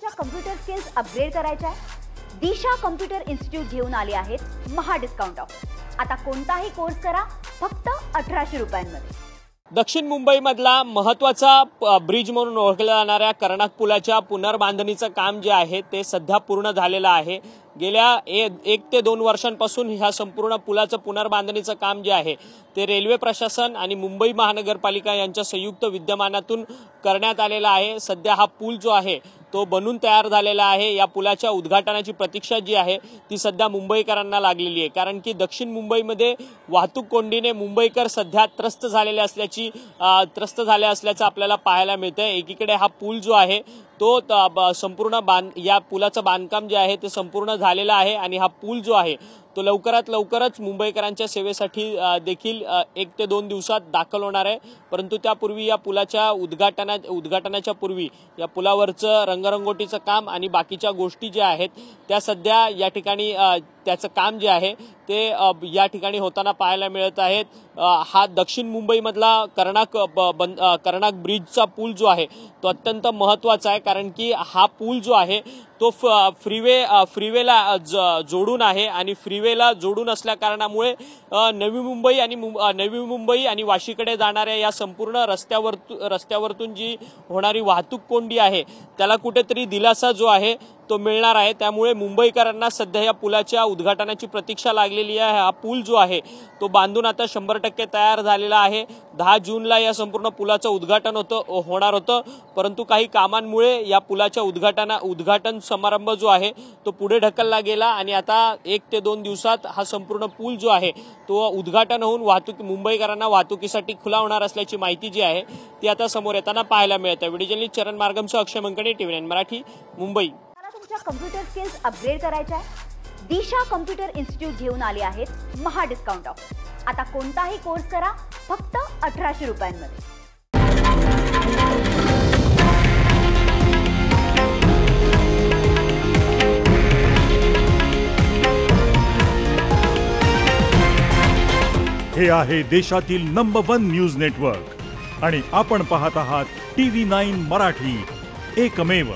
तुमच्या computer skills upgrade करायच्या आहे? दिशा कम्प्युटर इन्स्टिट्यूट घेऊन आले आहेत महा डिस्काउंट ऑफर। आता कोणताही कोर्स करा फक्त 1800 रुपयांमध्ये। दक्षिण मुंबईमधला महत्त्वाचा ब्रिज म्हणून ओळखल्या जाणाऱ्या कर्णाक पुलाच्या पुनर्बांधणीचं काम जे आहे ते सध्या पूर्ण झालेलं आहे। गेल्या 1 ते 2 वर्षांपासून ह्या संपूर्ण पुलाचं पुनर्बांधणीचं काम जे आहे ते रेल्वे प्रशासन आणि मुंबई महानगरपालिका यांच्या संयुक्त विद्यमानातून करण्यात आलेला आहे। सध्या हा पूल जो आहे तो बनून तयार झालेला आहे। या पुलाच्या उद्घाटनाची प्रतीक्षा जी आहे ती सध्या मुंबईकरांना लागलेली आहे, कारण की दक्षिण मुंबईमध्ये वाहतूक कोंडीने मुंबईकर सध्या त्रस्त झाले असल्याचं आपल्याला पाहायला मिळतंय। एकीकडे हा पूल जो आहे तो संपूर्ण या पुलाचं बांधकाम जे आहे ते संपूर्ण झालेलं आहे आणि हा पूल जो आहे तो लवकरात लवकरच मुंबईकरांच्या सेवेसाठी देखील 1 ते 2 दिवसात दाखल होणार आहे। परंतु त्यापूर्वी या पुलाच्या उद्घाटनाच्या पूर्वी या पुलावरचं रंगरंगोटीचं काम आणि बाकीच्या गोष्टी ज्या आहेत त्या सध्या या ठिकाणी त्याचं काम जे आहे ते या ठिकाणी होताना पाहायला मिळत आहेत। हा दक्षिण मुंबईमधला कर्णाक ब्रिजचा पूल जो आहे तो अत्यंत महत्त्वाचा आहे, कारण की हा पूल जो आहे तो फ्रीवेला जोडून आहे आणि फ्रीवेला जोडून असल्या कारणामुळे नवी मुंबई आणि वाशीकडे जाणाऱ्या या संपूर्ण रस्त्यावरतून जी होणारी वाहतूक कोंडी आहे त्याला कुठेतरी दिलासा जो आहे तो मिळणार आहे। त्यामुळे मुंबईकरांना सध्या या पुलाच्या उद्घाटनाची प्रतीक्षा लागलेली आहे। हा पूल जो आहे तो बांधून आता 100% तयार झालेला आहे। 10 जूनला या संपूर्ण पुलाचं उद्घाटन होणार होतं, परंतु काही कामांमुळे या पुलाच्या उद्घाटन समारंभ जो आहे तो पुढे ढकलला गेला आणि आता 1 ते 2 दिवसात हा संपूर्ण पूल जो आहे तो उद्घाटन होऊन मुंबईकरांना वाहतुकीसाठी खुला होणार असल्याची माहिती जी आहे ती आता समोर येताना पाहायला मिळते। व्हिडिओ जर्नलिस्ट चरण मार्गमसह अक्षय मंकणे, TV9 मराठी, मुंबई। तुमच्या कम्प्युटर स्किल्स अपग्रेड करायच्या आहे? दिशा कम्प्युटर इन्स्टिट्यूट घेऊन आले आहेत महा डिस्काउंट ऑफर। आता कोणताही कोर्स करा फक्त 1800 रुपयांमध्ये। हे आहे देशातील नंबर 1 न्यूज नेटवर्क आणि आपण पाहत आहात TV9 मराठी, एकमेव।